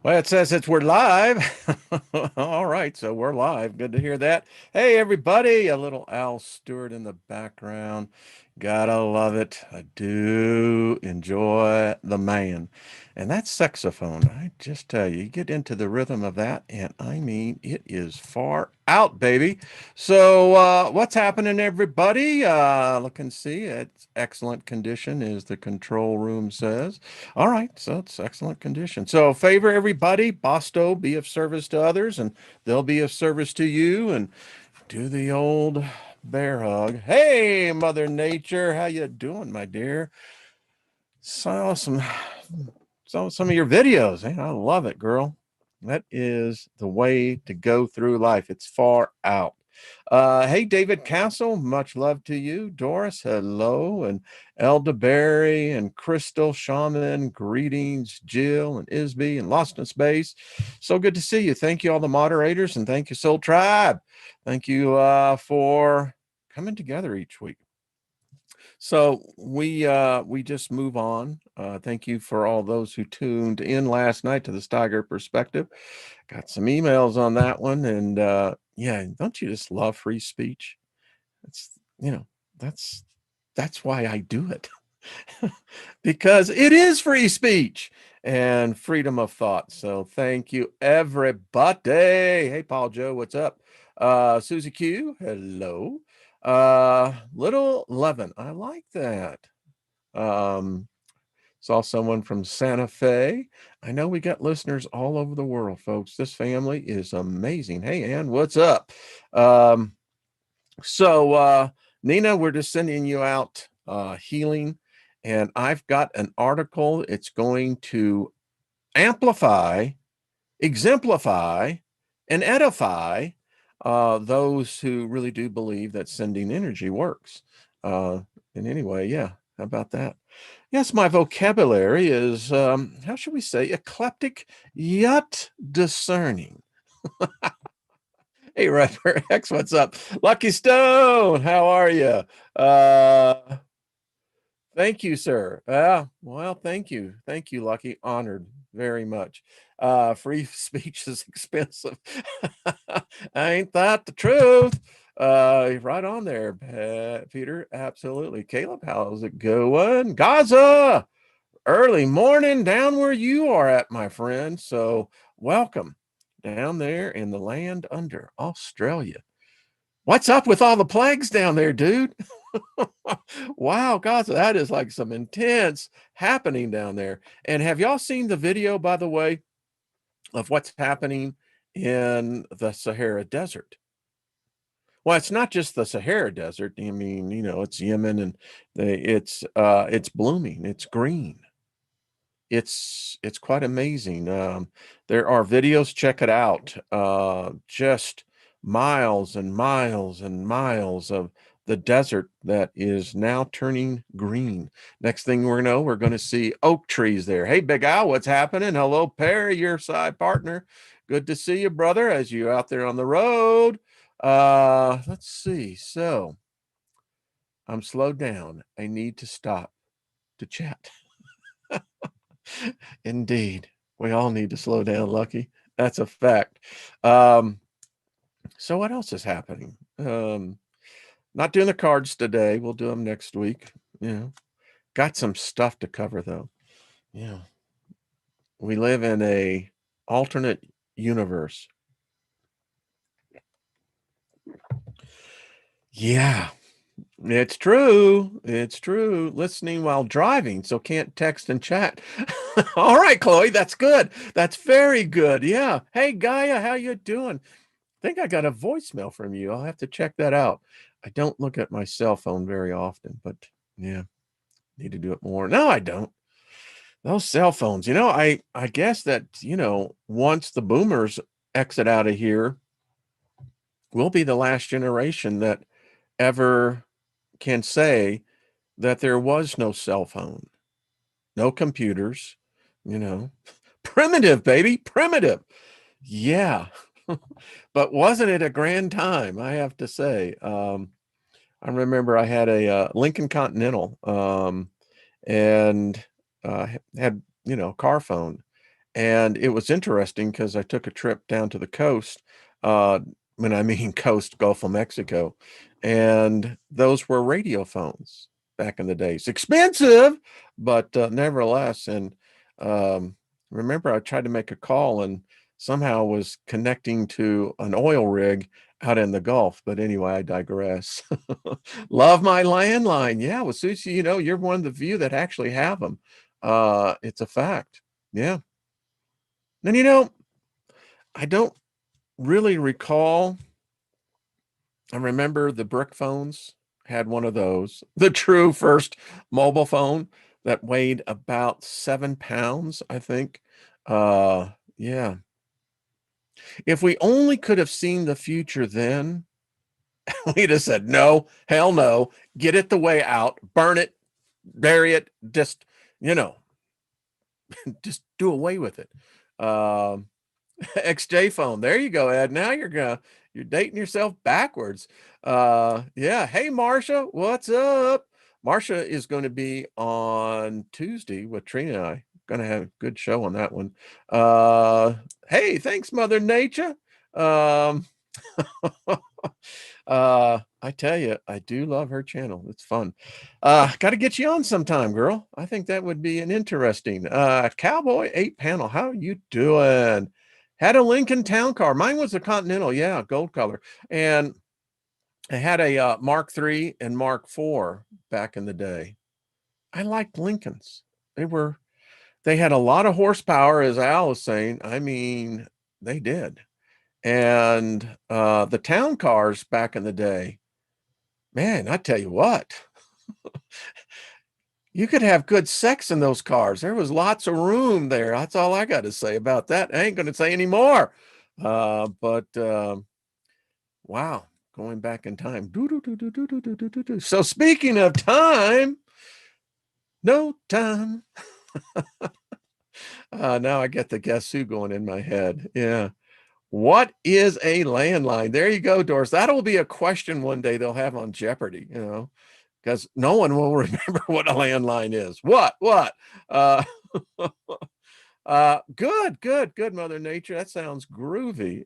Well, it says we're live. All right, so we're live. Good to hear that. Hey, everybody, a little Al Stewart in the background. Gotta love it. I do enjoy the man. And that saxophone, I just tell you, you get into the rhythm of that, and I mean, it is far out, baby. So, what's happening, everybody? Look and see. It's excellent condition, as the control room says. All right, so it's excellent condition. So favor everybody, Bosto, be of service to others, and they'll be of service to you. And do the old bear hug. Hey, Mother Nature, how you doing, my dear? Saw some of your videos. Man, I love it, girl. That is the way to go through life. It's far out. Hey, David Castle, much love to you. Doris, hello. And Elderberry and Crystal Shaman, greetings. Jill and Isby and Lost in Space. So good to see you. Thank you, all the moderators, and thank you, Soul Tribe. Thank you for coming together each week. So we just move on. Thank you for all those who tuned in last night to the Steiger Perspective. Got some emails on that one, and yeah, don't you just love free speech? It's that's that's why I do it. Because it is free speech and freedom of thought. So thank you, everybody. Hey, Paul Joe, what's up? Susie Q, hello. Little Levin, I like that. Um, Saw someone from Santa Fe. I know we got listeners all over the world, folks. This family is amazing. Hey, Ann, what's up? Um, so Nina, we're just sending you out healing, and I've got an article. It's going to amplify, exemplify, and edify those who really do believe that sending energy works. And anyway, yeah, how about that? Yes, my vocabulary is, how should we say, eclectic yet discerning. Hey, Rapper X, what's up? Lucky Stone, how are you? Uh, Thank you, sir. Well, thank you. Thank you, Lucky. Honored very much. Free speech is expensive. Ain't that the truth? Right on there, Peter. Absolutely. Caleb, how's it going? Gaza, early morning down where you are at, my friend. So welcome down there in the land under Australia. What's up with all the plagues down there, dude? Wow, God, so that is like some intense happening down there. And have y'all seen the video, by the way, of what's happening in the Sahara Desert? Well, it's not just the Sahara Desert. I mean, it's Yemen, and it's blooming. It's green. It's quite amazing. There are videos. Check it out. Just miles and miles and miles of the desert that is now turning green. Next thing we know, we're going to see oak trees there. Hey, Big Al, what's happening? Hello, Perry, your side partner. Good to see you, brother, as you out there on the road. Let's see. So I'm slowed down. I need to stop to chat. Indeed. We all need to slow down, Lucky. That's a fact. Um, so what else is happening? Not doing the cards today. We'll do them next week. Got some stuff to cover though. Yeah. We live in a alternate universe. Yeah. It's true. It's true. Listening while driving, so can't text and chat. All right, Chloe, that's good. That's very good. Yeah. Hey, Gaia, how you doing? I think I got a voicemail from you. I'll have to check that out. I don't look at my cell phone very often, but yeah, need to do it more. No, I don't. Those cell phones, I guess that, once the boomers exit out of here, we'll be the last generation that ever can say that there was no cell phone, no computers, you know, primitive, baby, primitive. Yeah. But wasn't it a grand time? I have to say. I remember I had a Lincoln Continental, and had car phone, And it was interesting because I took a trip down to the coast, uh, when I mean coast, Gulf of Mexico, and those were radio phones back in the days. Expensive, but nevertheless. And um, remember, I tried to make a call and somehow was connecting to an oil rig out in the Gulf. But anyway, I digress. Love my landline. Yeah, well, Susie, you're one of the few that actually have them. It's a fact. Yeah. And I don't really recall. I remember the brick phones had one of those, the true first mobile phone that weighed about 7 pounds, I think. Yeah. If we only could have seen the future then, we'd have said, no, hell no, get it the way out, burn it, bury it, you know, just do away with it. Um, XJ phone. There you go, Ed. Now you're dating yourself backwards. Yeah. Hey, Marsha, what's up? Marsha is going to be on Tuesday with Trina and I. Going to have a good show on that one. Hey, thanks, Mother Nature. Um, I tell you, I do love her channel. It's fun. Got to get you on sometime, girl. I think that would be an interesting. Cowboy 8 panel. How you doing? Had a Lincoln Town Car. Mine was a Continental, yeah, gold color. And I had a Mark III and Mark IV back in the day. I liked Lincolns. They had a lot of horsepower, as Al was saying. I mean, they did. And the town cars back in the day, man, I tell you what, you could have good sex in those cars. There was lots of room there. That's all I got to say about that. I ain't going to say any more. But wow, going back in time. So speaking of time, no time. Now I get the Guess Who going in my head. Yeah. What is a landline? There you go, Doris. That'll be a question one day they'll have on Jeopardy, because no one will remember what a landline is. What? Uh, good, Mother Nature. That sounds groovy.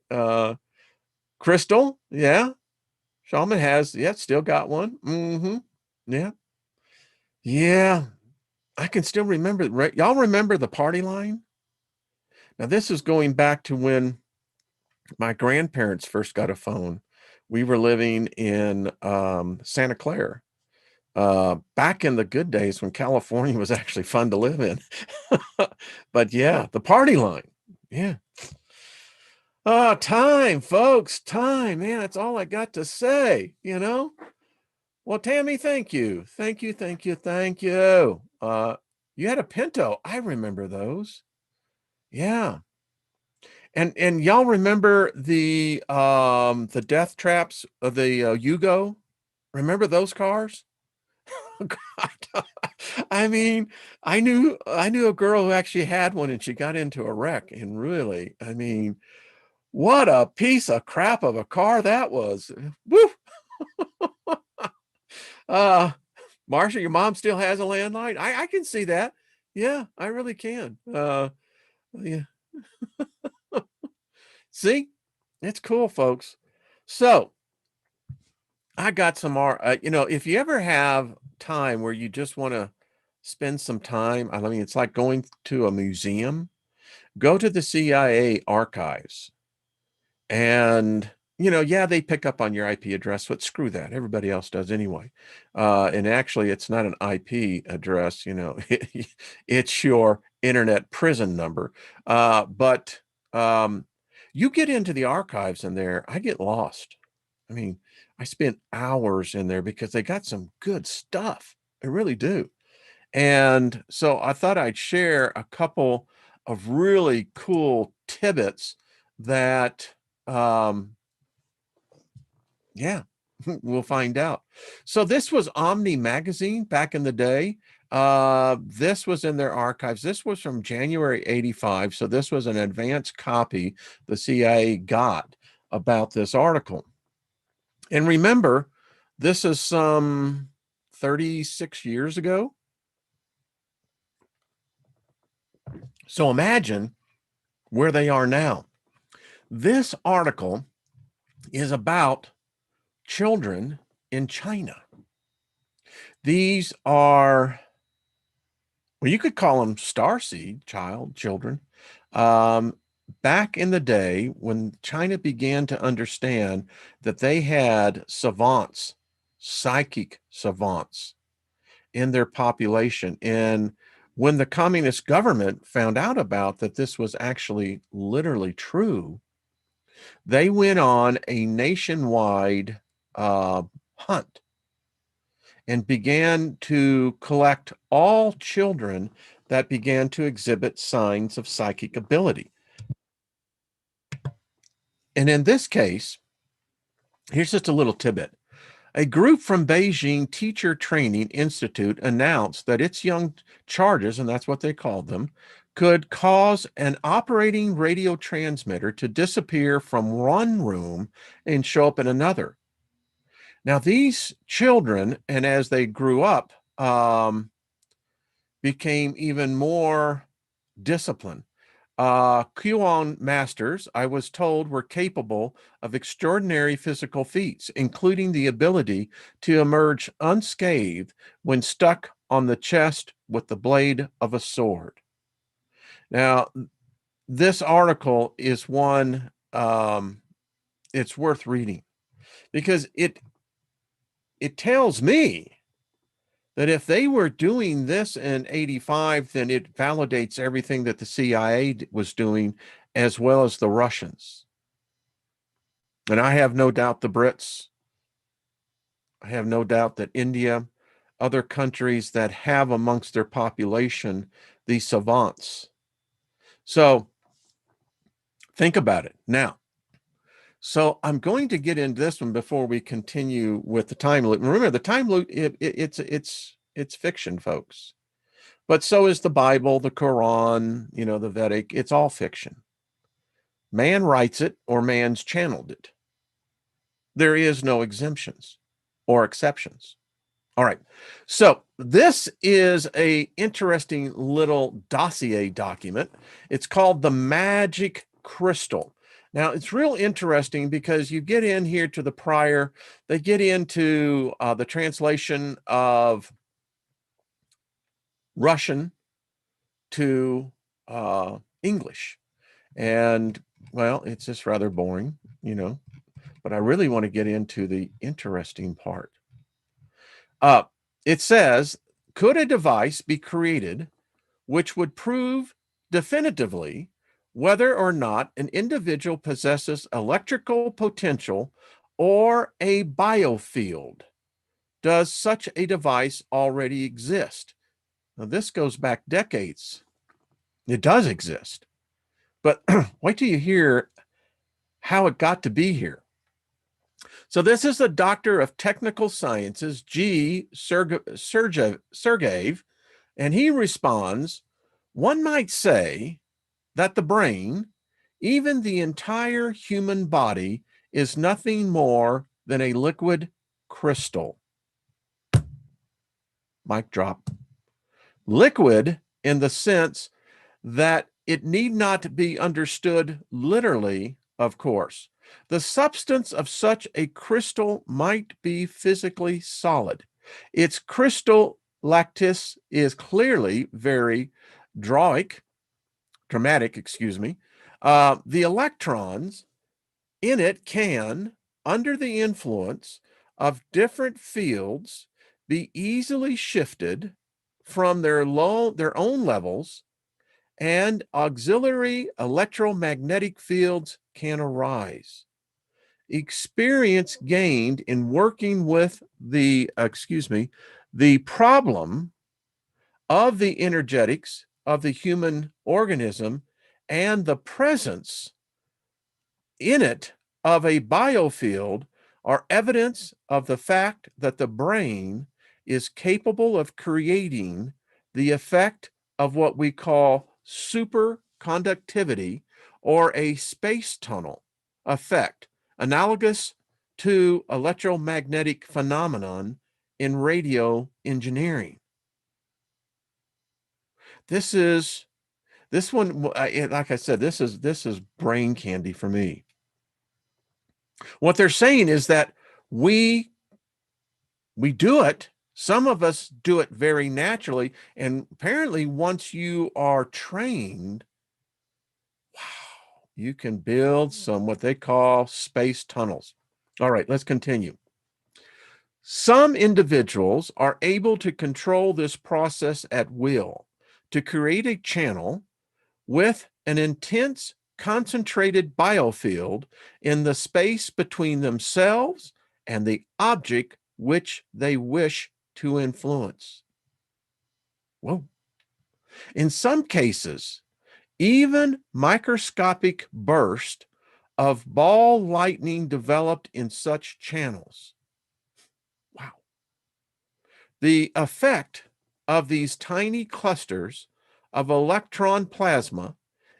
Crystal, yeah. Shaman has, yeah, still got one. Mm-hmm. Yeah. Yeah. I can still remember. Right? Y'all remember the party line? Now, this is going back to when my grandparents first got a phone. We were living in Santa Clara, back in the good days when California was actually fun to live in. But yeah, the party line. Yeah. Time, folks, time, man. That's all I got to say. Well, Tammy, thank you. Thank you, thank you, thank you. You had a Pinto. I remember those. Yeah. And y'all remember the death traps of the Yugo? Remember those cars? God. I mean, I knew a girl who actually had one and she got into a wreck. And really, I mean, what a piece of crap of a car that was. Woo! Uh, Marsha, your mom still has a landline? I can see that. Yeah, I really can. Yeah. See? It's cool, folks. So I got some more, if you ever have time where you just want to spend some time, I mean, it's like going to a museum, go to the CIA archives. And, yeah, they pick up on your IP address, but screw that. Everybody else does anyway. And actually, it's not an IP address, it's your internet prison number. But you get into the archives in there, I get lost. I mean, I spent hours in there because they got some good stuff. They really do. And so I thought I'd share a couple of really cool tidbits that, yeah, we'll find out. So this was Omni magazine back in the day. This was in their archives. This was from January 85. So this was an advanced copy the CIA got about this article. And remember, this is some 36 years ago. So imagine where they are now. This article is about children in China. These are, well, you could call them starseed children. Um, Back in the day when China began to understand that they had savants, psychic savants in their population. And when the communist government found out about that this was actually literally true, they went on a nationwide hunt and began to collect all children that began to exhibit signs of psychic ability. And in this case, here's just a little tidbit. A group from Beijing Teacher Training Institute announced that its young charges, and that's what they called them, could cause an operating radio transmitter to disappear from one room and show up in another. Now, these children, and as they grew up, became even more disciplined. Kuon masters, I was told, were capable of extraordinary physical feats, including the ability to emerge unscathed when stuck on the chest with the blade of a sword. Now, this article is one, it's worth reading because it tells me that if they were doing this in 85, then it validates everything that the CIA was doing, as well as the Russians. And I have no doubt the Brits, I have no doubt that India, other countries that have amongst their population these savants. So think about it. Now, so I'm going to get into this one before we continue with the time loop. Remember, the time loop, it's fiction, folks. But so is the Bible, the Quran, the Vedic. It's all fiction. Man writes it or man's channeled it. There is no exemptions or exceptions. All right. So this is a interesting little dossier document. It's called the Magick Crystal. Now, it's real interesting because you get in here to the prior, they get into the translation of Russian to English. And, well, it's just rather boring, but I really want to get into the interesting part. It says, could a device be created which would prove definitively whether or not an individual possesses electrical potential or a biofield? Does such a device already exist? Now, this goes back decades. It does exist. But wait till you hear how it got to be here. So this is the Doctor of Technical Sciences, G. Sergeyev, and he responds, one might say that the brain, even the entire human body, is nothing more than a liquid crystal. Mic drop. Liquid in the sense that it need not be understood literally, of course. The substance of such a crystal might be physically solid. Its crystal lattice is clearly very dramatic, the electrons in it can, under the influence of different fields, be easily shifted from their own levels, and auxiliary electromagnetic fields can arise. Experience gained in working with the problem of the energetics of the human organism and the presence in it of a biofield are evidence of the fact that the brain is capable of creating the effect of what we call superconductivity or a space tunnel effect, analogous to electromagnetic phenomenon in radio engineering. This is This one, like I said, this is brain candy for me. What they're saying is that we do it. Some of us do it very naturally, and apparently, once you are trained, wow, you can build some what they call space tunnels. All right, let's continue. Some individuals are able to control this process at will to create a channel with an intense concentrated biofield in the space between themselves and the object which they wish to influence. Whoa. In some cases, even microscopic bursts of ball lightning developed in such channels. Wow. The effect of these tiny clusters of electron plasma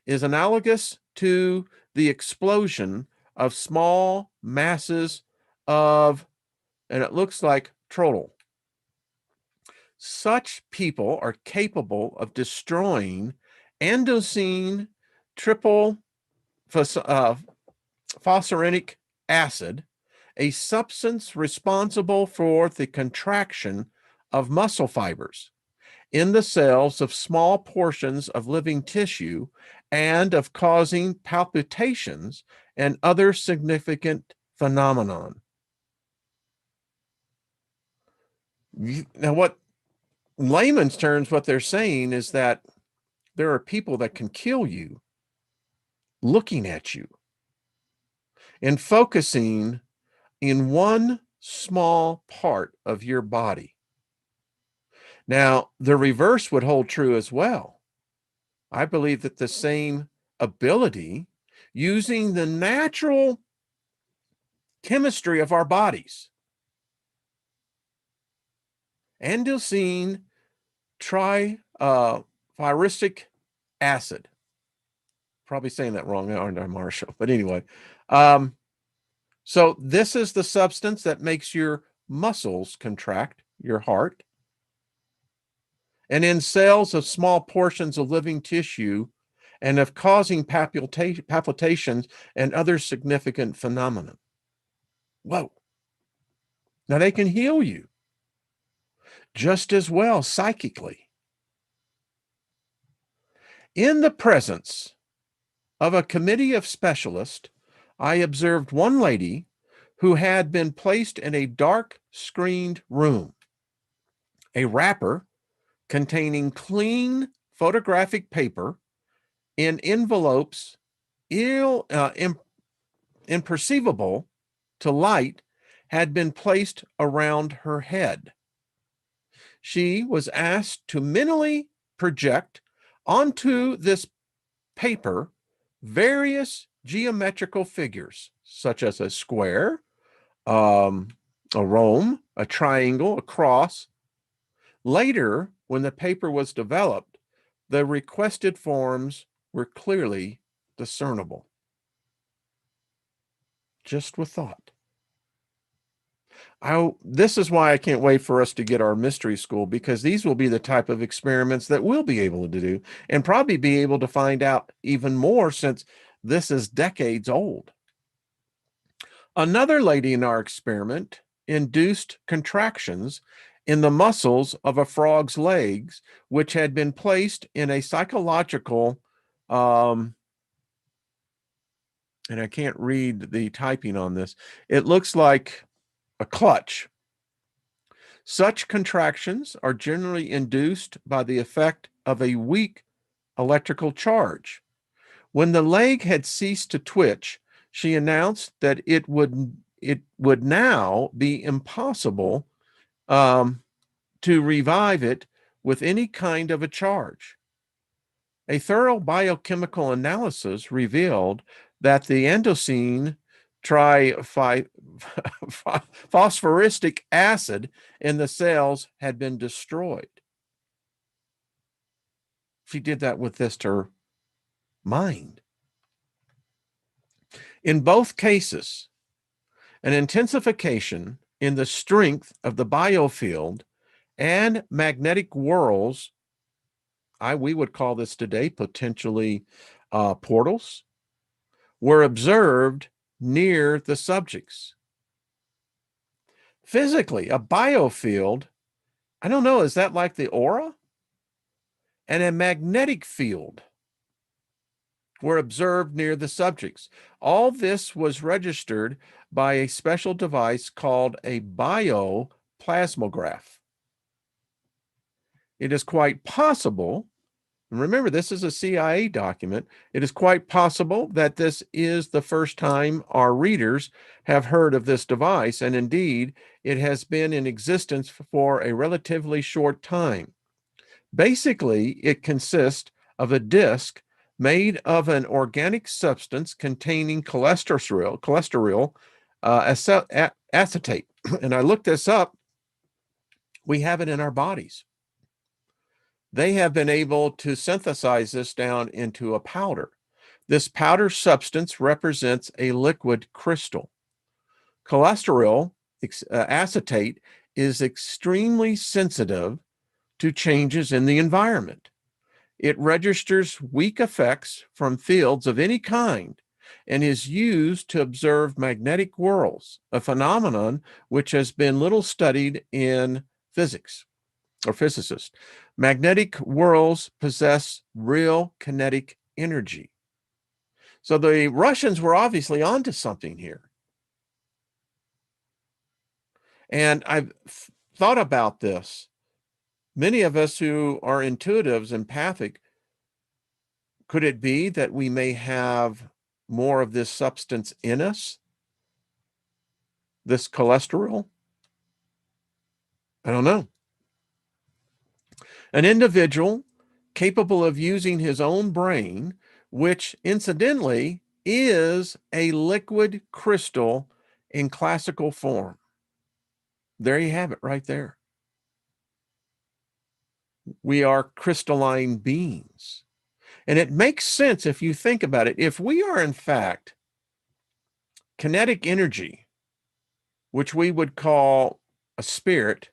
is analogous to the explosion of small masses of, and it looks like troddle. Such people are capable of destroying andosine triple phosphoric acid, a substance responsible for the contraction of muscle fibers in the cells of small portions of living tissue and of causing palpitations and other significant phenomenon. Now, what layman's terms, what they're saying is that there are people that can kill you looking at you and focusing in one small part of your body. Now, the reverse would hold true as well. I believe that the same ability, using the natural chemistry of our bodies, andosine trifluoric acid, probably saying that wrong, aren't I, Marsha? But anyway, so this is the substance that makes your muscles contract, your heart, and in cells of small portions of living tissue and of causing palpitations and other significant phenomena. Whoa. Now they can heal you just as well psychically. In the presence of a committee of specialists, I observed one lady who had been placed in a dark screened room. A wrapper containing clean photographic paper in envelopes imperceivable to light had been placed around her head. She was asked to mentally project onto this paper various geometrical figures, such as a square, a rhomb, a triangle, a cross. Later, when the paper was developed, the requested forms were clearly discernible. Just with thought. This is why I can't wait for us to get our mystery school, because these will be the type of experiments that we'll be able to do and probably be able to find out even more, since this is decades old. Another lady in our experiment induced contractions in the muscles of a frog's legs, which had been placed in a psychological, and I can't read the typing on this. It looks like a clutch. Such contractions are generally induced by the effect of a weak electrical charge. When the leg had ceased to twitch, she announced that it would now be impossible to revive it with any kind of a charge. A thorough biochemical analysis revealed that the andosine phosphoric acid in the cells had been destroyed. She did that with just her mind. In both cases, an intensification in the strength of the biofield and magnetic whirls we would call this today potentially portals, were observed near the subjects. Physically, a biofield, I don't know, is that like the aura? And a magnetic field were observed near the subjects. All this was registered by a special device called a bioplasmograph. It is quite possible, and remember, this is a CIA document, it is quite possible that this is the first time our readers have heard of this device, and indeed, it has been in existence for a relatively short time. Basically, it consists of a disc made of an organic substance containing cholesterol acetate. And I looked this up. We have it in our bodies. They have been able to synthesize this down into a powder. This powder substance represents a liquid crystal. Cholesterol acetate is extremely sensitive to changes in the environment. It registers weak effects from fields of any kind and is used to observe magnetic whirls, a phenomenon which has been little studied in physics or physicists. Magnetic whirls possess real kinetic energy. So the Russians were obviously onto something here. And I've thought about this. Many of us who are intuitives, empathic, could it be that we may have more of this substance in us? This cholesterol? I don't know. An individual capable of using his own brain, which incidentally is a liquid crystal in classical form. There you have it right there. We are crystalline beings. And it makes sense if you think about it. If we are, in fact, kinetic energy, which we would call a spirit,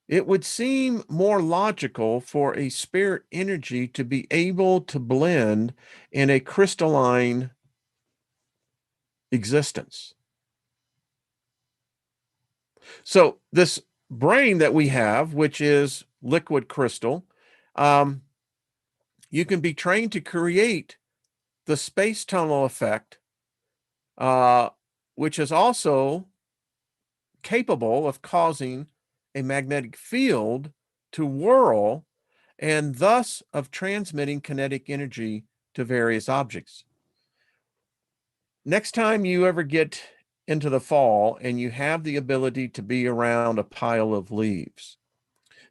it would seem more logical for a spirit energy to be able to blend in a crystalline existence. So this brain that we have, which is liquid crystal, you can be trained to create the space tunnel effect, which is also capable of causing a magnetic field to whirl and thus of transmitting kinetic energy to various objects. Next time you ever get into the fall and you have the ability to be around a pile of leaves,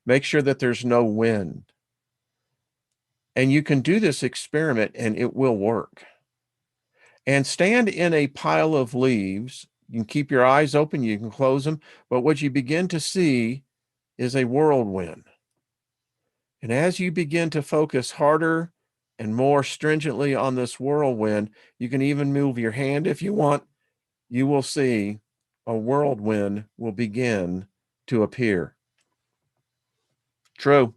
make sure that there's no wind. And you can do this experiment and it will work. And stand in a pile of leaves. You can keep your eyes open, you can close them, but what you begin to see is a whirlwind. And as you begin to focus harder and more stringently on this whirlwind, you can even move your hand if you want, you will see a whirlwind will begin to appear. True.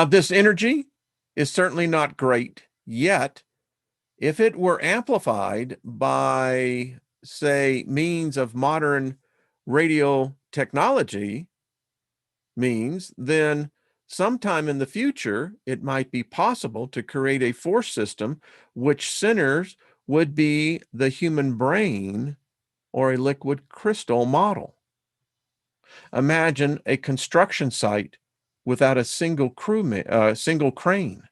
This energy is certainly not great, yet if it were amplified by, say, means of modern radio technology means, then sometime in the future, it might be possible to create a force system which centers would be the human brain or a liquid crystal model. Imagine a construction site without a single crane,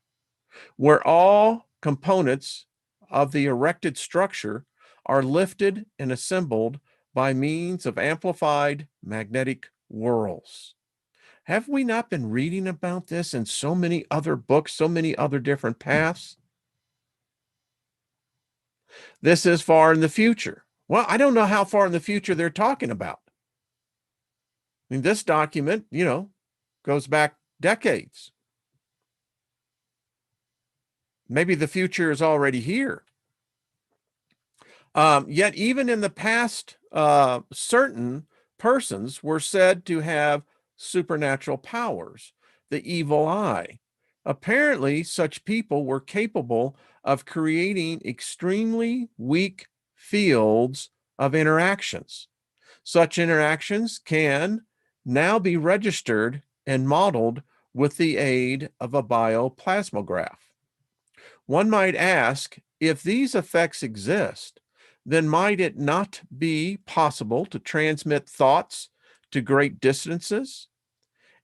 where all components of the erected structure are lifted and assembled by means of amplified magnetic whirls. Have we not been reading about this in so many other books, so many other different paths? This is far in the future. Well, I don't know how far in the future they're talking about. I mean, this document, goes back decades. Maybe the future is already here. Yet even in the past, certain persons were said to have supernatural powers, the evil eye. Apparently, such people were capable of creating extremely weak fields of interactions. Such interactions can now be registered and modeled with the aid of a bioplasmograph. One might ask, if these effects exist, then might it not be possible to transmit thoughts to great distances?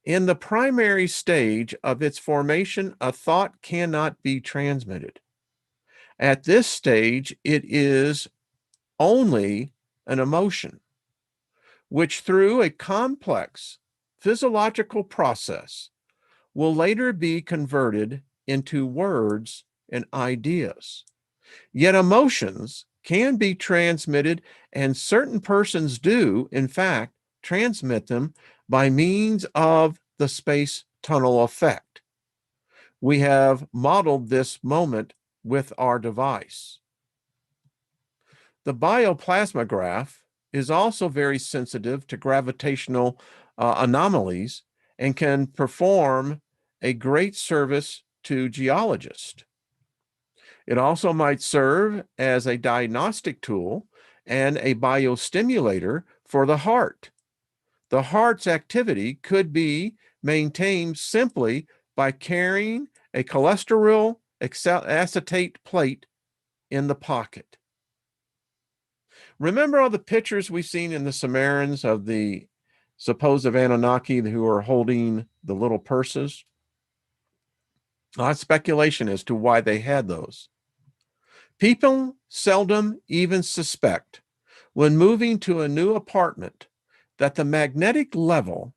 In the primary stage of its formation, a thought cannot be transmitted. At this stage, it is only an emotion, which through a complex physiological process will later be converted into words and ideas. Yet emotions can be transmitted, and certain persons do, in fact, transmit them by means of the space tunnel effect. We have modeled this moment with our device. The bioplasmograph is also very sensitive to gravitational anomalies and can perform a great service to geologists. It also might serve as a diagnostic tool and a biostimulator for the heart. The heart's activity could be maintained simply by carrying a cholesterol acetate plate in the pocket. Remember all the pictures we've seen in the Sumerians of the supposed Anunnaki who are holding the little purses? A lot of speculation as to why they had those. People seldom even suspect, when moving to a new apartment, that the magnetic level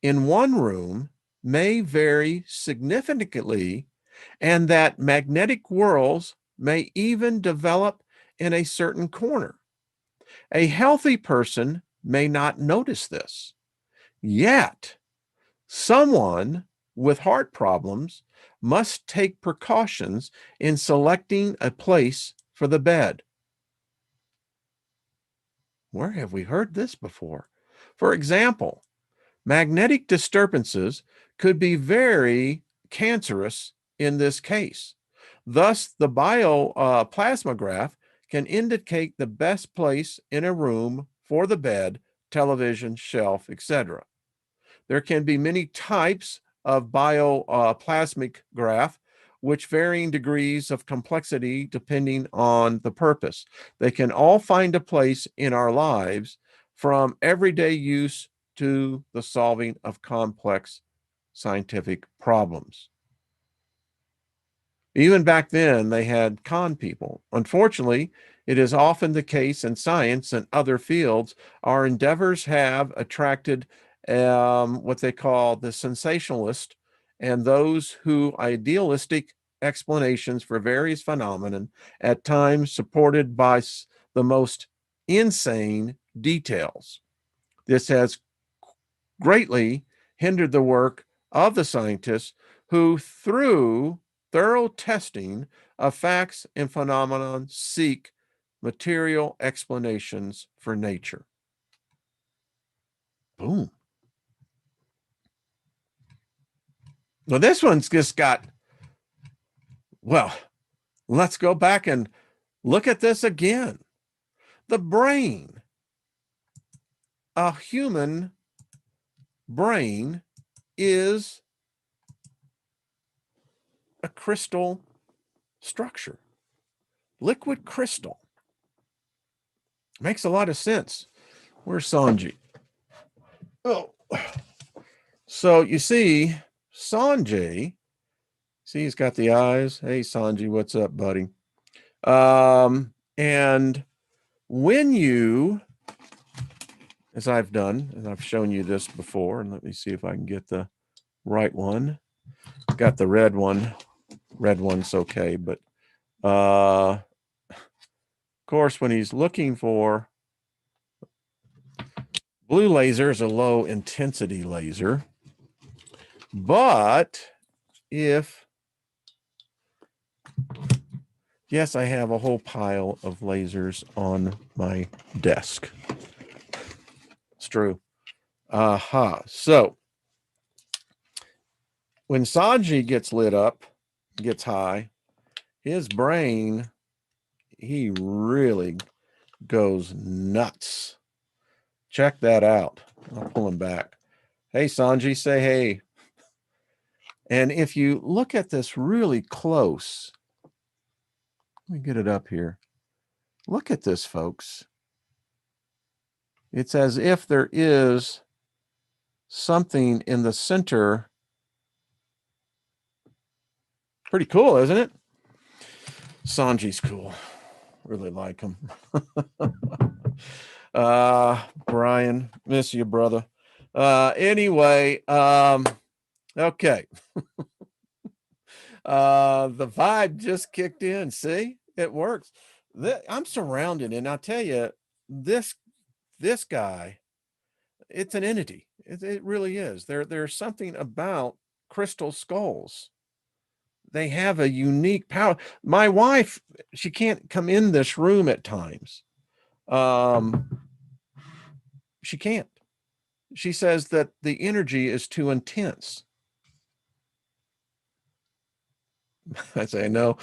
in one room may vary significantly, and that magnetic whirls may even develop in a certain corner. A healthy person may not notice this. Yet, someone with heart problems must take precautions in selecting a place for the bed. Where have we heard this before? For example, magnetic disturbances could be very cancerous in this case. Thus, the bioplasmograph can indicate the best place in a room for the bed, television, shelf, etc. There can be many types of bioplasmic graph, which varying degrees of complexity depending on the purpose. They can all find a place in our lives, from everyday use to the solving of complex scientific problems. Even back then, they had con people. Unfortunately, it is often the case in science and other fields. Our endeavors have attracted what they call the sensationalist and those who idealistic explanations for various phenomena, at times supported by the most insane details. This has greatly hindered the work of the scientists who, through thorough testing of facts and phenomenon, seek material explanations for nature. Boom. Well, this one's just got, well, let's go back and look at this again. The brain, a human brain, is a crystal structure, liquid crystal. Makes a lot of sense. Where's Sanji? Oh, so you see, Sanjay, see, he's got the eyes. Hey, Sanji, what's up, buddy? And when you, as I've done, and I've shown you this before, and let me see if I can get the right one. Got the red one. Red one's okay, but of course, when he's looking for blue laser is a low intensity laser, but if, yes, I have a whole pile of lasers on my desk. It's true. Aha. So When Sanji gets lit up, gets high, his brain, he really goes nuts. Check that out. I'll pull him back. Hey, Sanji, say hey. And if you look at this really close, let me get it up here. Look at this, folks. It's as if there is something in the center. Pretty cool, isn't it? Sanji's cool. Really like him. Brian, miss you, brother. Anyway, okay. The vibe just kicked in. See, it works. I'm surrounded, and I'll tell you, this guy, it's an entity. It really is. There's something about crystal skulls. They have a unique power. My wife, she can't come in this room at times. She can't. She says that the energy is too intense. I say no.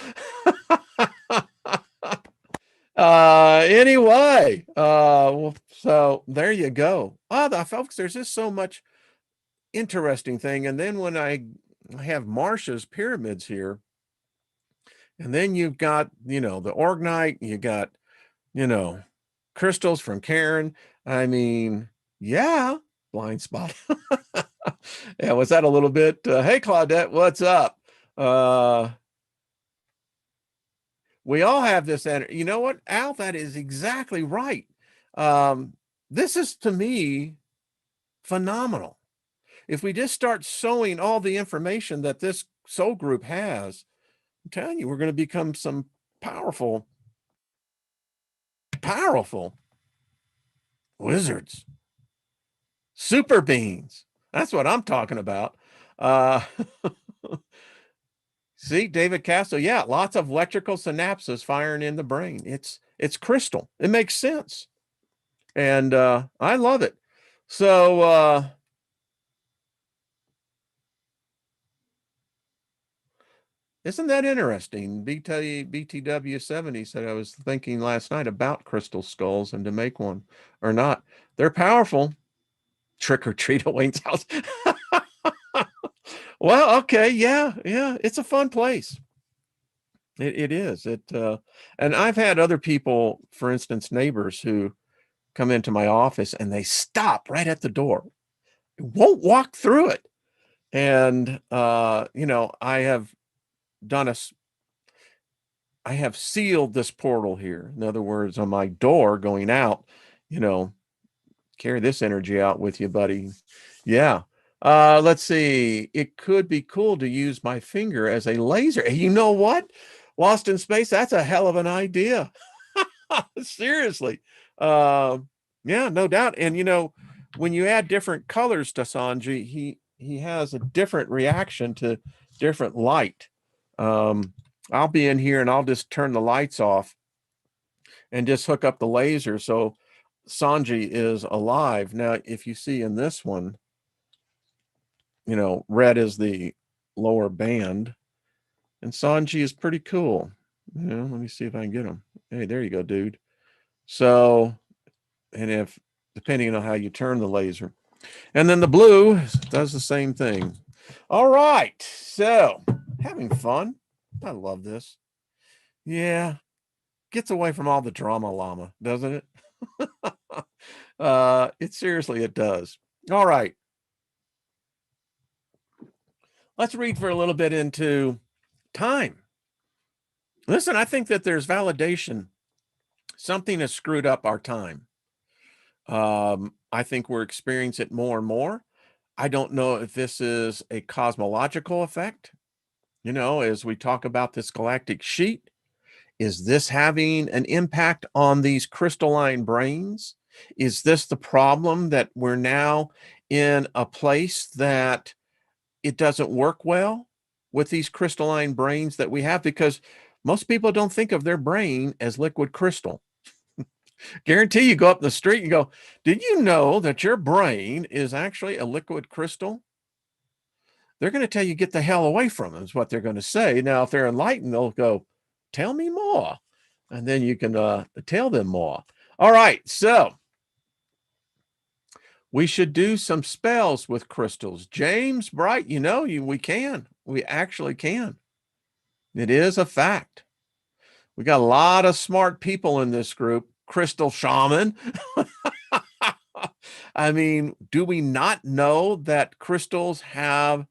Anyway, so there you go. Folks, there's just so much interesting thing. And then when I have Marsha's pyramids here, and then you've got, the Orgonite, you got, crystals from Karen. I mean, yeah, blind spot. Yeah, was that a little bit? Hey, Claudette, what's up? We all have this energy. You know what, Al? That is exactly right. This is, to me, phenomenal. If we just start sowing all the information that this soul group has, I'm telling you, we're going to become some powerful wizards, super beings. That's what I'm talking about. See, David Castro, yeah, lots of electrical synapses firing in the brain. It's crystal. It makes sense. And I love it. So isn't that interesting? BTW70 said, I was thinking last night about crystal skulls and to make one or not. They're powerful. Trick or treat at Wayne's house. Well, okay, yeah. It's a fun place. It is. And I've had other people, for instance, neighbors who come into my office and they stop right at the door, won't walk through it. And I have I have sealed this portal here. In other words, on my door going out, carry this energy out with you, buddy. Yeah. Let's see. It could be cool to use my finger as a laser. You know what? Lost in Space, that's a hell of an idea. Seriously. Yeah, no doubt. And when you add different colors to Sanji, he has a different reaction to different light. I'll be in here and I'll just turn the lights off and just hook up the laser. So Sanji is alive. Now, if you see in this one, red is the lower band, and Sanji is pretty cool. Let me see if I can get him. Hey, there you go, dude. So, and depending on how you turn the laser, and then the blue does the same thing. All right. So, having fun. I love this. Yeah. Gets away from all the drama llama, doesn't it? It does. All right. Let's read for a little bit into time. Listen, I think that there's validation. Something has screwed up our time. I think we're experiencing it more and more. I don't know if this is a cosmological effect. As we talk about this galactic sheet, is this having an impact on these crystalline brains? Is this the problem, that we're now in a place that it doesn't work well with these crystalline brains that we have? Because most people don't think of their brain as liquid crystal. Guarantee you go up the street and go, did you know that your brain is actually a liquid crystal? they're going to tell you, get the hell away from them, is what they're going to say. Now, if they're enlightened, they'll go, tell me more. And then you can tell them more. All right. So we should do some spells with crystals. James Bright, we can. We actually can. It is a fact. We got a lot of smart people in this group. Crystal shaman. I mean, do we not know that crystals have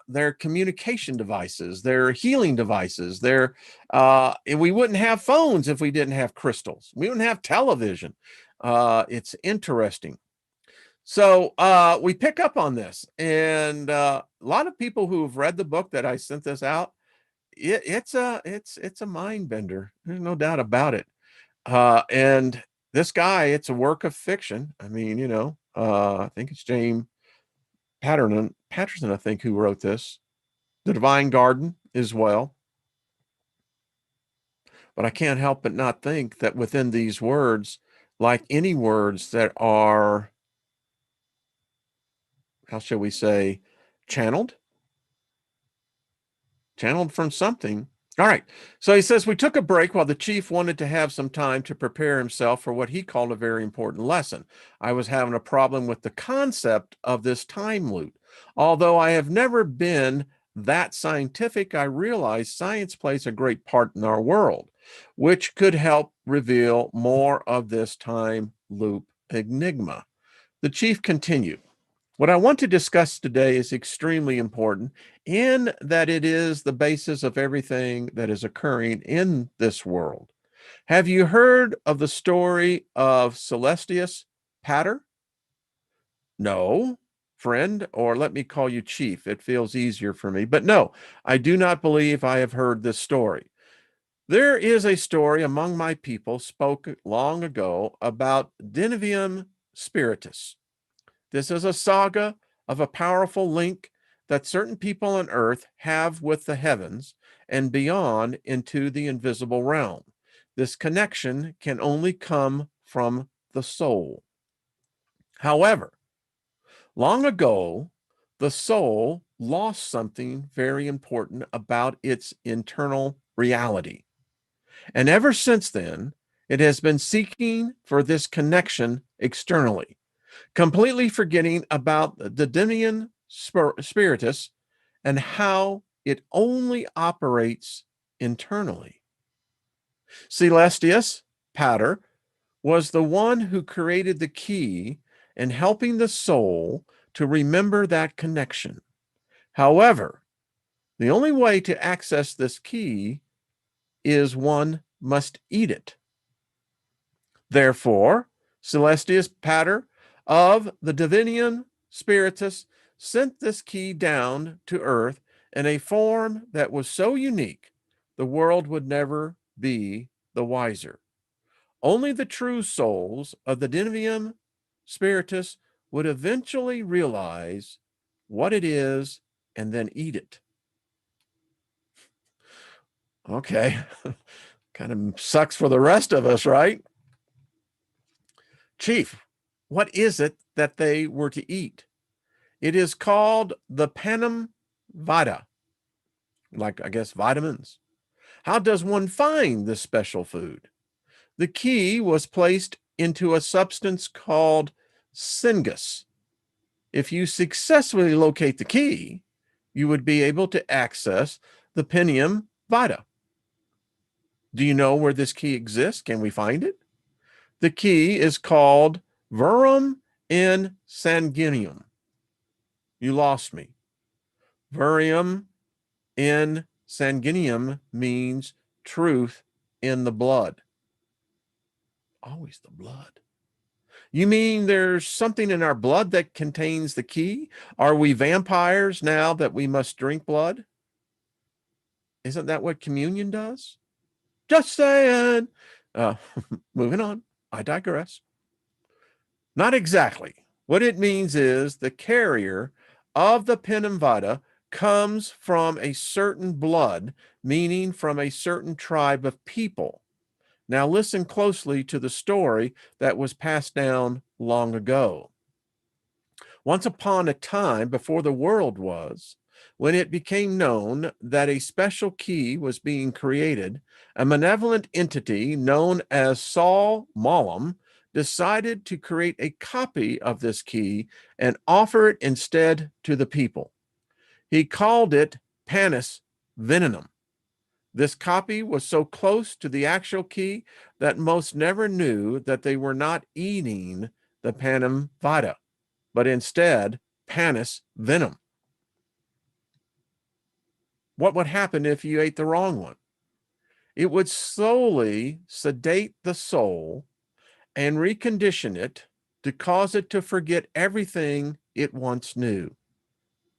their communication devices, their healing devices, and we wouldn't have phones if we didn't have crystals. We wouldn't have television. It's interesting. So we pick up on this, and a lot of people who have read the book that I sent this out, it's a mind bender. There's no doubt about it. And this guy, it's a work of fiction. I mean, I think it's James Patterson, I think, who wrote this. The Divine Garden as well. But I can't help but not think that within these words, like any words that are, how shall we say, channeled from something. All right. So he says, we took a break while the chief wanted to have some time to prepare himself for what he called a very important lesson. I was having a problem with the concept of this time loop. Although I have never been that scientific, I realize science plays a great part in our world, which could help reveal more of this time loop enigma. The chief continued. What I want to discuss today is extremely important in that it is the basis of everything that is occurring in this world. Have you heard of the story of Celestius Pater? No, friend, or let me call you chief. It feels easier for me. But no, I do not believe I have heard this story. There is a story among my people spoke long ago about Delusion Spiritus. This is a saga of a powerful link that certain people on earth have with the heavens and beyond into the invisible realm. This connection can only come from the soul. However, long ago, the soul lost something very important about its internal reality. And ever since then, it has been seeking for this connection externally, completely forgetting about the Delusion Spiritus and how it only operates internally. Celestius Pater was the one who created the key in helping the soul to remember that connection. However, the only way to access this key is one must eat it. Therefore, Celestius Pater of the Delusion Spiritus sent this key down to earth in a form that was so unique, the world would never be the wiser. Only the true souls of the Delusion Spiritus would eventually realize what it is and then eat it. Okay, kind of sucks for the rest of us, right? Chief, what is it that they were to eat? It is called the panem vita, like, I guess, vitamins. How does one find this special food? The key was placed into a substance called syngus. If you successfully locate the key, you would be able to access the panem vita. Do you know where this key exists? Can we find it? The key is called verum in sanguineum. You lost me. Verum in sanguineum means truth in the blood. Always the blood. You mean there's something in our blood that contains the key? Are we vampires now that we must drink blood? Isn't that what communion does? Just saying. Uh, Moving on. I digress. Not exactly. What it means is the carrier of the panem vita comes from a certain blood, meaning from a certain tribe of people. Now listen closely to the story that was passed down long ago. Once upon a time, before the world was, When it became known that a special key was being created, a malevolent entity known as Saul Mallam decided to create a copy of this key and offer it instead to the people. He called it Panis Venenum. This copy was so close to the actual key that most never knew that they were not eating the panem vita, but instead Panis venom. What would happen if you ate the wrong one? It would slowly sedate the soul and recondition it to cause it to forget everything it once knew.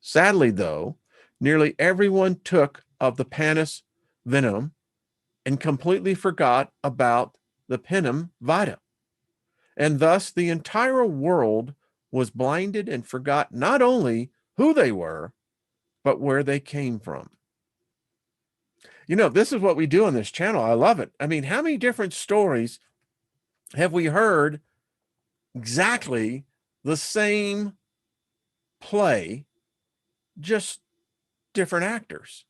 Sadly, though, nearly everyone took of the Panis venom and completely forgot about the panem vita. And thus the entire world was blinded and forgot not only who they were, but where they came from. You know, this is what we do on this channel. I love it. I mean, how many different stories have we heard exactly the same play, just different actors?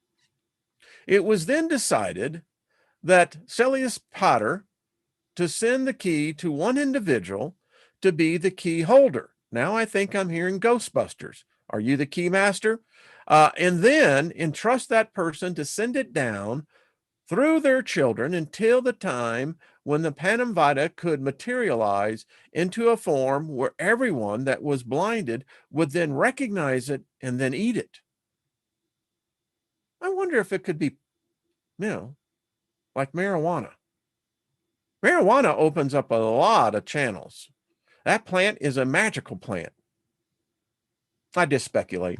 It was then decided that Celius Potter to send the key to one individual to be the key holder. Now I think I'm hearing Ghostbusters. Are you the key master? And then entrust that person to send it down through their children until the time when the panem vita could materialize into a form where everyone that was blinded would then recognize it and then eat it. I wonder if it could be, like marijuana. Marijuana opens up a lot of channels. That plant is a magical plant. I just speculate.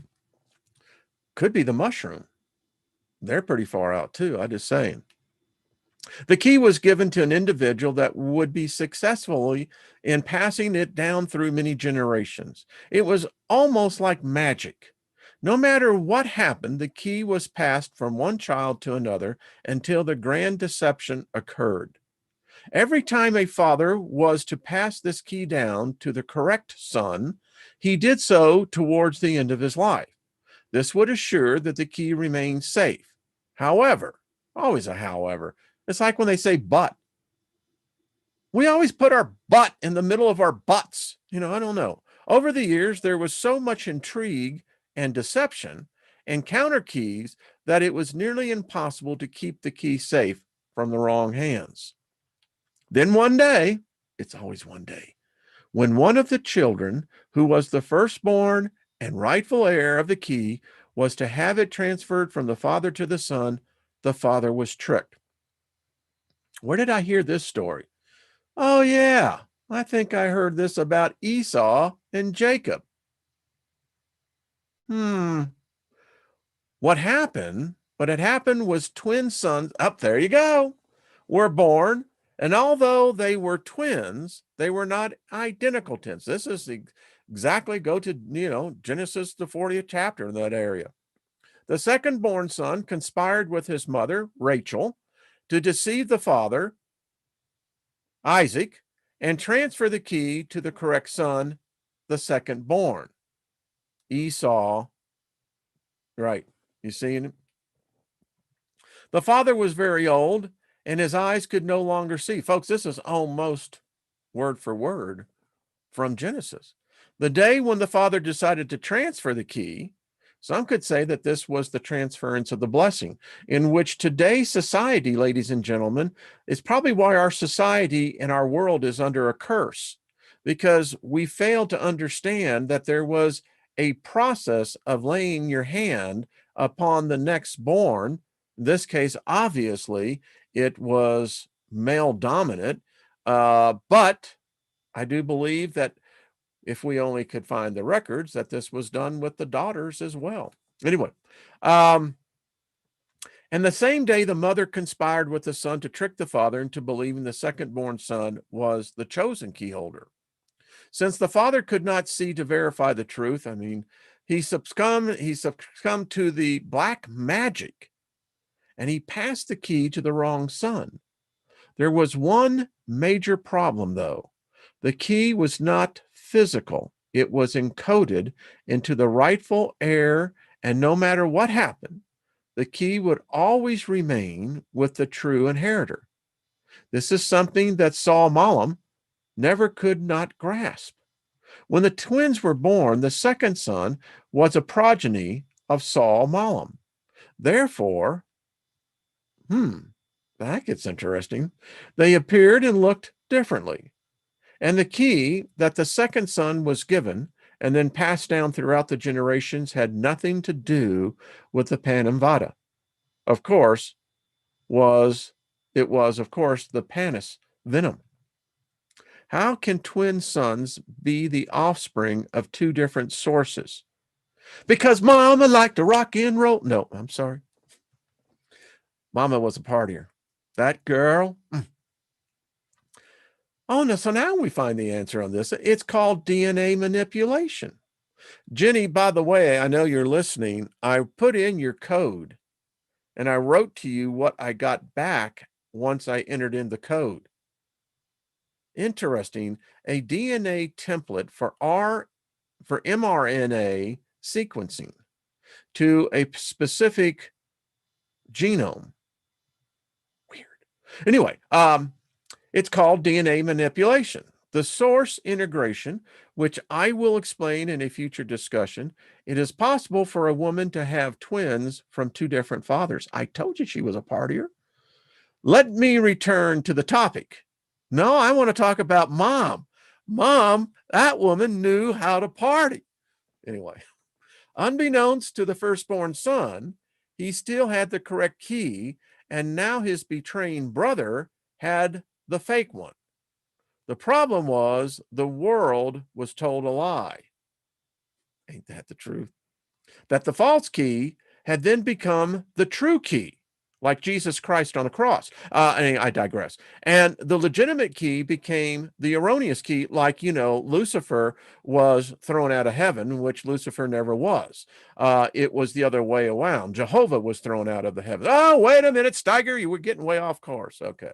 Could be the mushroom. They're pretty far out too. I just saying. The key was given to an individual that would be successfully in passing it down through many generations. It was almost like magic. No matter what happened, the key was passed from one child to another until the grand deception occurred. Every time a father was to pass this key down to the correct son, he did so towards the end of his life. This would assure that the key remained safe. However, always a however, it's like when they say but. We always put our butt in the middle of our butts. I don't know. Over the years, there was so much intrigue and deception and counter keys that it was nearly impossible to keep the key safe from the wrong hands. Then one day, it's always one day, when one of the children, who was the firstborn and rightful heir of the key, was to have it transferred from the father to the son, the father was tricked. Where did I hear this story? Oh, yeah, I think I heard this about Esau and Jacob. What had happened was twin sons, there you go, were born. And although they were twins, they were not identical twins. This is exactly, go to, Genesis, the 40th chapter in that area. The second born son conspired with his mother, Rachel, to deceive the father, Isaac, and transfer the key to the correct son, the second born, Esau. Right. You see him? The father was very old and his eyes could no longer see. Folks, this is almost word for word from Genesis. The day when the father decided to transfer the key, some could say that this was the transference of the blessing, in which today's society, ladies and gentlemen, is probably why our society and our world is under a curse, because we failed to understand that there was a process of laying your hand upon the next born. In this case, obviously, it was male dominant, but I do believe that if we only could find the records, that this was done with the daughters as well. Anyway, and the same day, the mother conspired with the son to trick the father into believing the second-born son was the chosen key holder. Since the father could not see to verify the truth, he succumbed to the black magic, and he passed the key to the wrong son. There was one major problem, though. The key was not physical. It was encoded into the rightful heir And no matter what happened, the key would always remain with the true inheritor. This is something that Saul Malam never could not grasp. When the twins were born, the second son was a progeny of Saul Malam. Therefore, that gets interesting. They appeared and looked differently. And the key that the second son was given and then passed down throughout the generations had nothing to do with the Panem Vada. Of course, it was, of course, the Panis venom. How can twin sons be the offspring of two different sources? Because Mama liked to rock and roll. No, I'm sorry. Mama was a partier. That girl. Oh, no. So now we find the answer on this. It's called DNA manipulation. Jenny, by the way, I know you're listening. I put in your code and I wrote to you what I got back once I entered in the code. Interesting. A DNA template for mRNA sequencing to a specific genome. Weird. Anyway, it's called DNA manipulation. The source integration, which I will explain in a future discussion, it is possible for a woman to have twins from two different fathers. I told you she was a partier. Let me return to the topic. No, I want to talk about mom. Mom, that woman knew how to party. Anyway, unbeknownst to the firstborn son, he still had the correct key, and now his betraying brother had the fake one. The problem was the world was told a lie. Ain't that the truth? That the false key had then become the true key, like Jesus Christ on the cross. I digress. And the legitimate key became the erroneous key, like, Lucifer was thrown out of heaven, which Lucifer never was. It was the other way around. Jehovah was thrown out of the heavens. Oh, wait a minute, Steiger, you were getting way off course. Okay.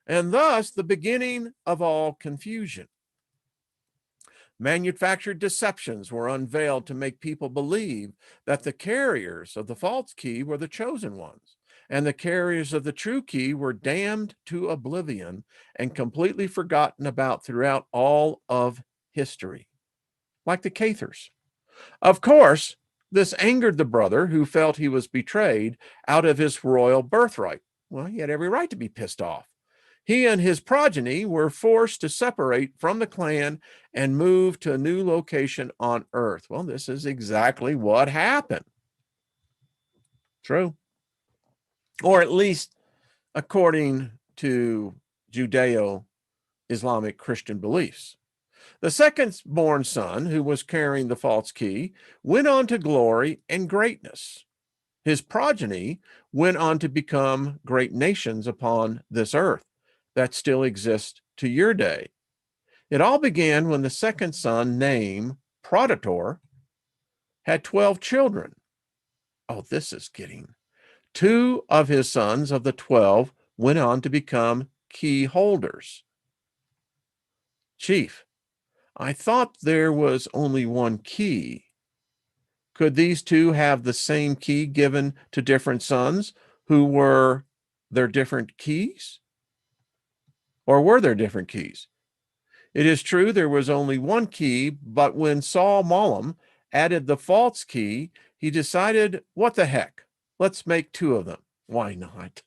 And thus the beginning of all confusion. Manufactured deceptions were unveiled to make people believe that the carriers of the false key were the chosen ones, and the carriers of the true key were damned to oblivion and completely forgotten about throughout all of history, like the Cathars. Of course, this angered the brother who felt he was betrayed out of his royal birthright. Well, he had every right to be pissed off. He and his progeny were forced to separate from the clan and move to a new location on Earth. Well, this is exactly what happened. True. Or at least according to Judeo-Islamic Christian beliefs. The second-born son, who was carrying the false key, went on to glory and greatness. His progeny went on to become great nations upon this earth that still exist to your day. It all began when the second son, named Proditor, had 12 children. Oh, this is getting. 2 of his sons of the 12 went on to become key holders. Chief, I thought there was only one key. Could these two have the same key given to different sons who were their different keys? Or were there different keys? It is true there was only one key, but when Saul Malam added the false key, he decided, what the heck? Let's make 2 of them. Why not?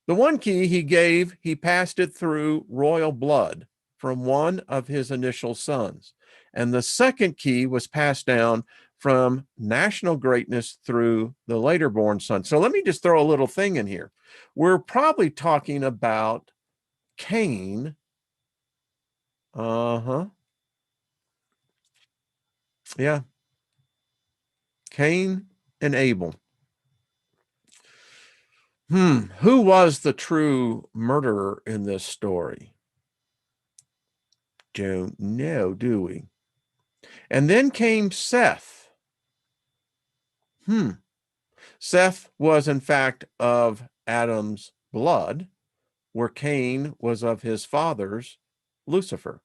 The one key he gave, he passed it through royal blood from one of his initial sons. And the second key was passed down from national greatness through the later born son. So let me just throw a little thing in here. We're probably talking about Cain. Yeah. Cain and Abel. Who was the true murderer in this story? Don't know, do we? And then came Seth. Seth was, in fact, of Adam's blood, where Cain was of his father's, Lucifer.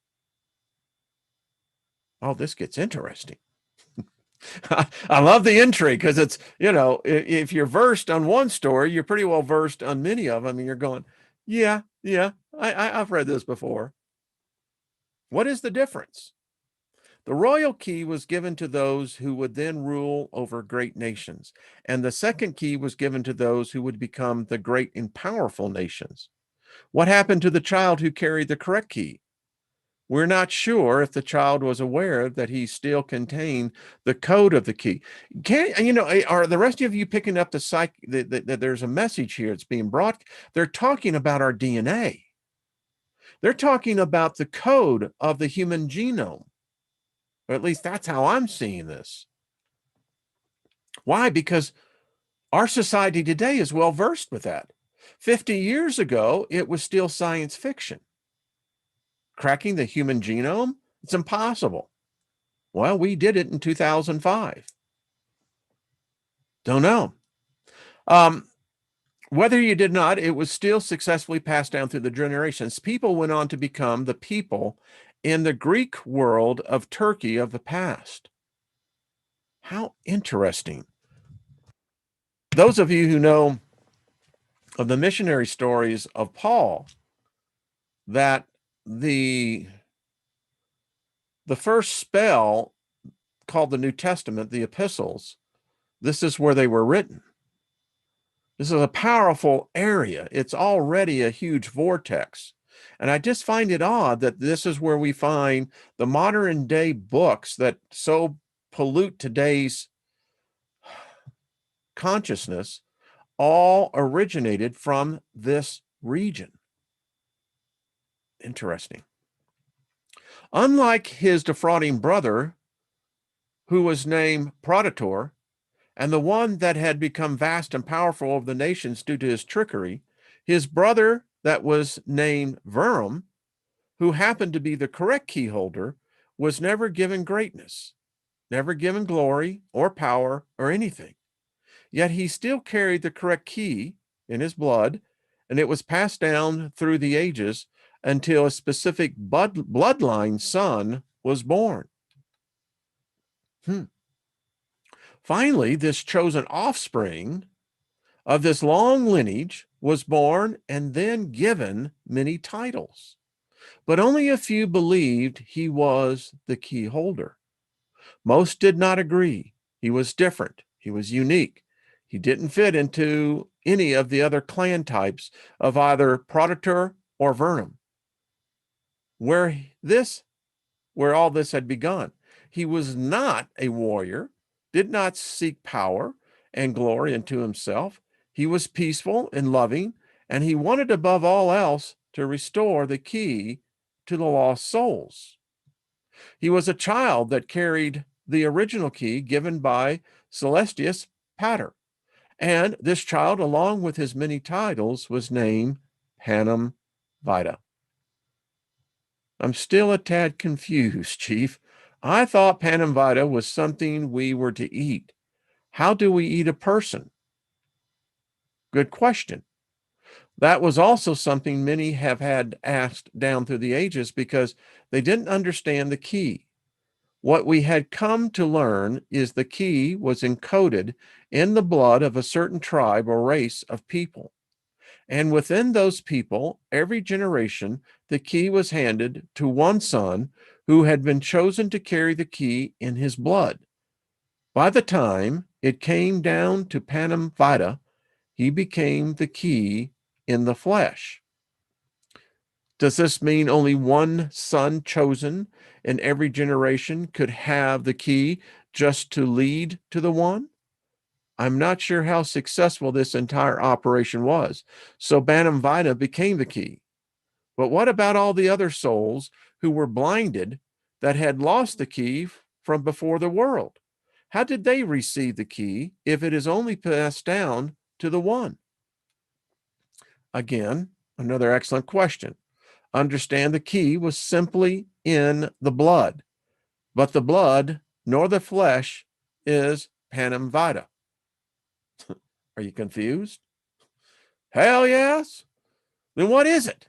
Oh, this gets interesting. I love the intrigue because it's, if you're versed on one story, you're pretty well versed on many of them. And you're going, yeah, yeah, I've read this before. What is the difference? The royal key was given to those who would then rule over great nations, and the second key was given to those who would become the great and powerful nations. What happened to the child who carried the correct key? We're not sure if the child was aware that he still contained the code of the key. Are the rest of you picking up that there's a message here that's being brought? They're talking about our DNA. They're talking about the code of the human genome. Or at least that's how I'm seeing this. Why? Because our society today is well versed with that. 50 years ago, it was still science fiction. Cracking the human genome? It's impossible. Well, we did it in 2005. Don't know. Whether you did not, it was still successfully passed down through the generations. People went on to become the people in the Greek world of Turkey of the past. How interesting. Those of you who know of the missionary stories of Paul, that the first spell called the New Testament, the epistles, this is where they were written. This is a powerful area. It's already a huge vortex. And I just find it odd that this is where we find the modern day books that so pollute today's consciousness all originated from this region. Interesting. Unlike his defrauding brother, who was named Proditor, and the one that had become vast and powerful over the nations due to his trickery, his brother that was named Verum, who happened to be the correct key holder, was never given greatness, never given glory or power or anything. Yet he still carried the correct key in his blood, and it was passed down through the ages until a specific bloodline son was born. Finally, this chosen offspring of this long lineage was born and then given many titles. But only a few believed he was the key holder. Most did not agree. He was different. He was unique. He didn't fit into any of the other clan types of either Proditor or Vernum, where all this had begun. He was not a warrior, did not seek power and glory unto himself. He was peaceful and loving, and he wanted above all else to restore the key to the lost souls. He was a child that carried the original key given by Celestius Pater, and this child, along with his many titles, was named Panem Vita. I'm still a tad confused, Chief. I thought Panem Vita was something we were to eat. How do we eat a person? Good question. That was also something many have had asked down through the ages because they didn't understand the key. What we had come to learn is the key was encoded in the blood of a certain tribe or race of people. And within those people, every generation, the key was handed to one son who had been chosen to carry the key in his blood. By the time it came down to Panem Vita, he became the key in the flesh. Does this mean only one son chosen in every generation could have the key just to lead to the one? I'm not sure how successful this entire operation was. So Panem Vita became the key. But what about all the other souls who were blinded that had lost the key from before the world? How did they receive the key if it is only passed down to the one? Again, another excellent question. Understand the key was simply in the blood, but the blood nor the flesh is Panem Vita. Are you confused? Hell yes. Then what is it?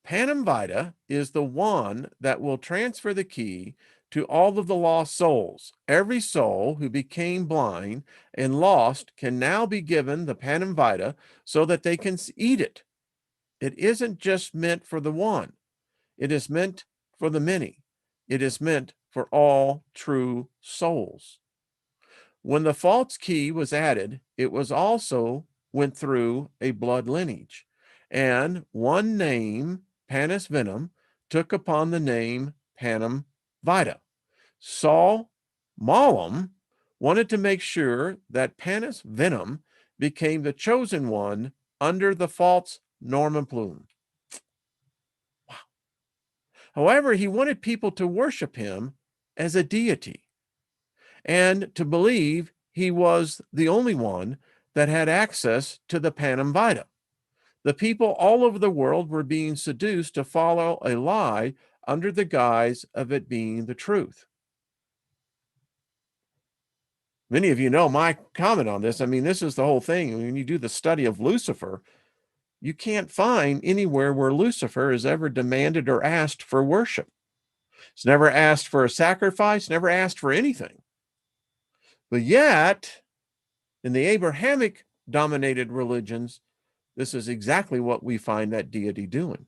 Panem Vita is the one that will transfer the key to all of the lost souls. Every soul who became blind and lost can now be given the panem vita so that they can eat it. It isn't just meant for the one. It is meant for the many. It is meant for all true souls. When the false key was added, it was also went through a blood lineage. And one name, Panis Venom, took upon the name Panem Vita. Saul Mollum wanted to make sure that Panis Venom became the chosen one under the false Norman Plume. Wow. However, he wanted people to worship him as a deity and to believe he was the only one that had access to the Panem Vita. The people all over the world were being seduced to follow a lie under the guise of it being the truth. Many of you know my comment on this. I mean, this is the whole thing. When you do the study of Lucifer, you can't find anywhere where Lucifer is ever demanded or asked for worship. It's never asked for a sacrifice, never asked for anything. But yet, in the Abrahamic dominated religions, this is exactly what we find that deity doing.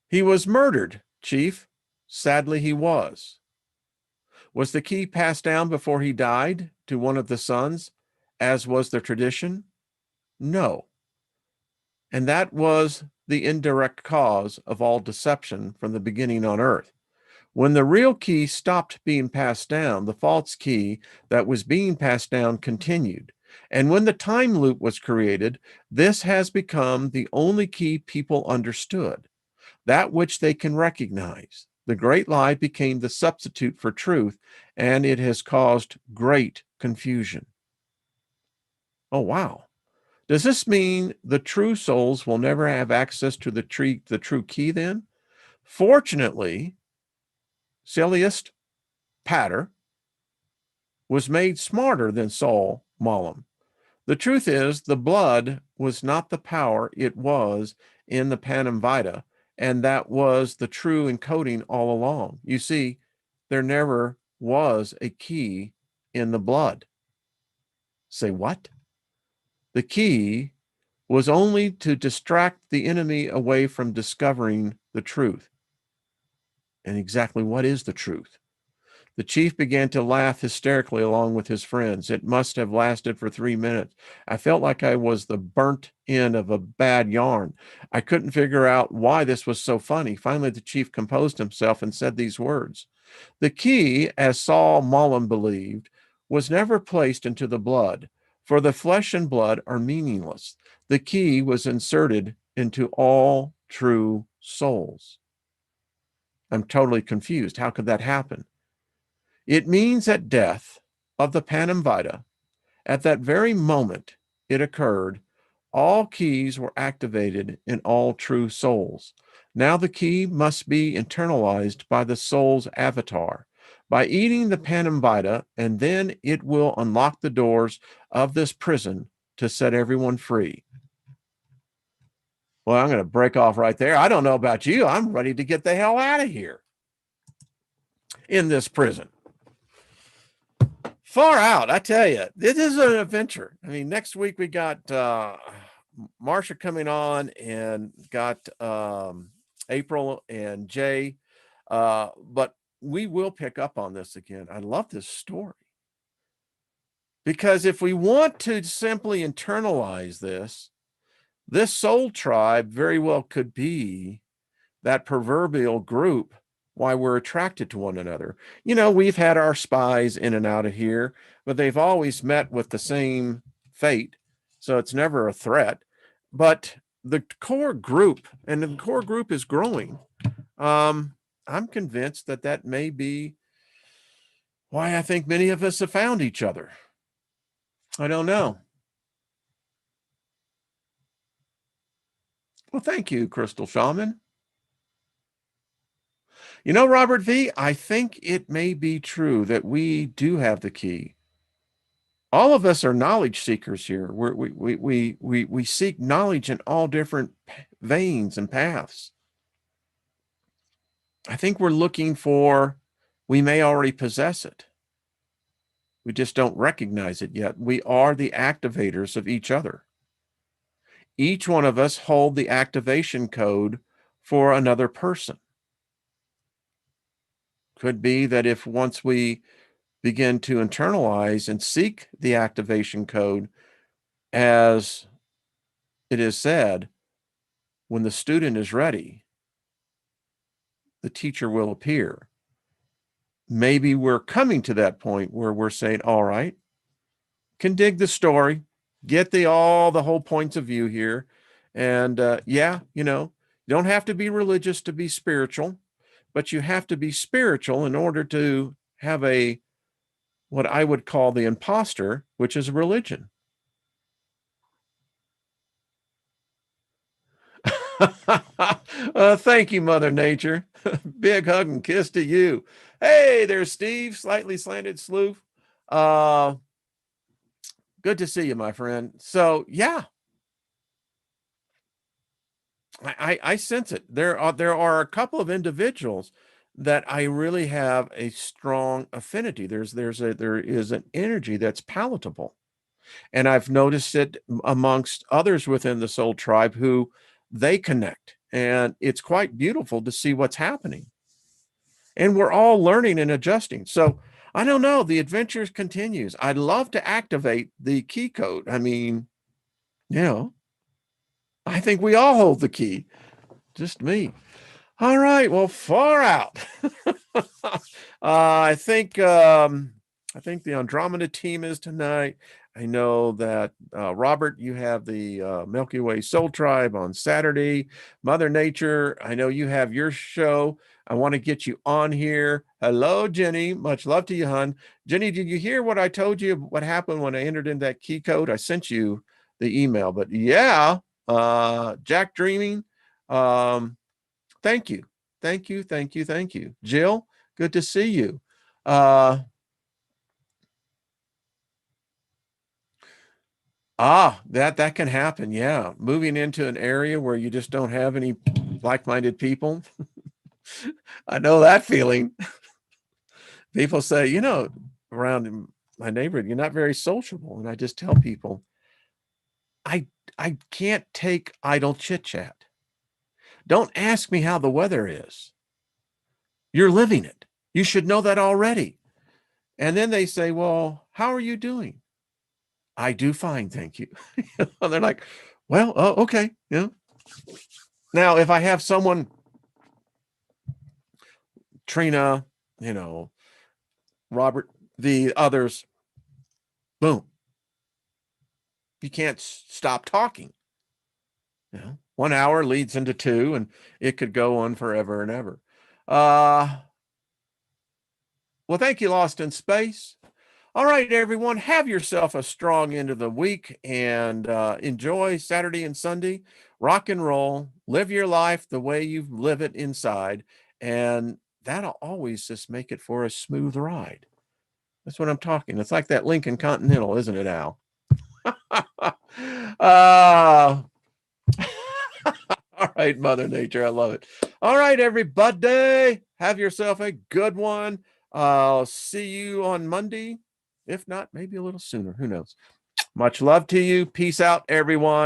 He was murdered, Chief. Sadly, he was. Was the key passed down before he died to one of the sons, as was the tradition? No. And that was the indirect cause of all deception from the beginning on earth. When the real key stopped being passed down, the false key that was being passed down continued. And when the time loop was created, this has become the only key people understood, that which they can recognize. The great lie became the substitute for truth, and it has caused great confusion. Oh, wow. Does this mean the true souls will never have access to the true key then? Fortunately, Celiust Pater was made smarter than Saul Mollum. The truth is, the blood was not the power it was in the Panem Vita, and that was the true encoding all along. You see, there never was a key in the blood. Say what? The key was only to distract the enemy away from discovering the truth. And exactly what is the truth? The chief began to laugh hysterically along with his friends. It must have lasted for 3 minutes. I felt like I was the burnt end of a bad yarn. I couldn't figure out why this was so funny. Finally, the chief composed himself and said these words. The key, as Saul Mollum believed, was never placed into the blood, for the flesh and blood are meaningless. The key was inserted into all true souls. I'm totally confused. How could that happen? It means at death of the Panem Vita, at that very moment it occurred, all keys were activated in all true souls. Now the key must be internalized by the soul's avatar, by eating the Panem Vita, and then it will unlock the doors of this prison to set everyone free. Well, I'm going to break off right there. I don't know about you. I'm ready to get the hell out of here in this prison. Far out, I tell you, this is an adventure. I mean, next week we got Marsha coming on and got April and Jay, but we will pick up on this again. I love this story because if we want to simply internalize this soul tribe very well could be that proverbial group why we're attracted to one another. You know, we've had our spies in and out of here, but they've always met with the same fate. So it's never a threat. But the core group, and the core group is growing. I'm convinced that that may be why I think many of us have found each other. I don't know. Well, thank you, Crystal Shaman. You know, Robert V., I think it may be true that we do have the key. All of us are knowledge seekers here. We seek knowledge in all different veins and paths. I think we're looking for, we may already possess it. We just don't recognize it yet. We are the activators of each other. Each one of us hold the activation code for another person. Could be that if once we begin to internalize and seek the activation code, as it is said, when the student is ready, the teacher will appear. Maybe we're coming to that point where we're saying, all right, can dig the story, get all the whole points of view here. And yeah, you don't have to be religious to be spiritual, but you have to be spiritual in order to have what I would call the imposter, which is religion. Thank you, Mother Nature. Big hug and kiss to you. Hey, there's Steve, slightly slanted sleuth. Uh, Good to see you, my friend. So yeah, I sense it. There are a couple of individuals that I really have a strong affinity. There is an energy that's palatable. And I've noticed it amongst others within the soul tribe who they connect. And it's quite beautiful to see what's happening. And we're all learning and adjusting. So I don't know. The adventure continues. I'd love to activate the key code. I mean, I think we all hold the key. Just me. All right. Well, far out. I think the Andromeda team is tonight. I know that Robert, you have the Milky Way Soul Tribe on Saturday. Mother Nature, I know you have your show. I want to get you on here. Hello, Jenny. Much love to you, hon. Jenny, did you hear what I told you? What happened when I entered in that key code? I sent you the email, but yeah, Jack Dreaming. Thank you. Thank you. Thank you. Thank you. Jill, good to see you. That can happen. Yeah. Moving into an area where you just don't have any like-minded people. I know that feeling. People say, around my neighborhood, you're not very sociable. And I just tell people, I can't take idle chit-chat. Don't ask me how the weather is. You're living it. You should know that already. And then they say, well, how are you doing? I do fine, thank you. And they're like, well, oh, okay. Yeah. Now, if I have someone, Trina, Robert, the others, boom, you can't stop talking. 1 hour leads into 2, and it could go on forever and ever. Well, thank you, Lost in Space. All right, everyone, have yourself a strong end of the week and enjoy Saturday and Sunday. Rock and roll, live your life the way you live it inside, and that'll always just make it for a smooth ride. That's what I'm talking. It's like that Lincoln Continental, isn't it, Al? uh, all right, Mother Nature, I love it. All right, everybody, have yourself a good one. I'll see you on Monday. If not, maybe a little sooner. Who knows? Much love to you. Peace out, everyone.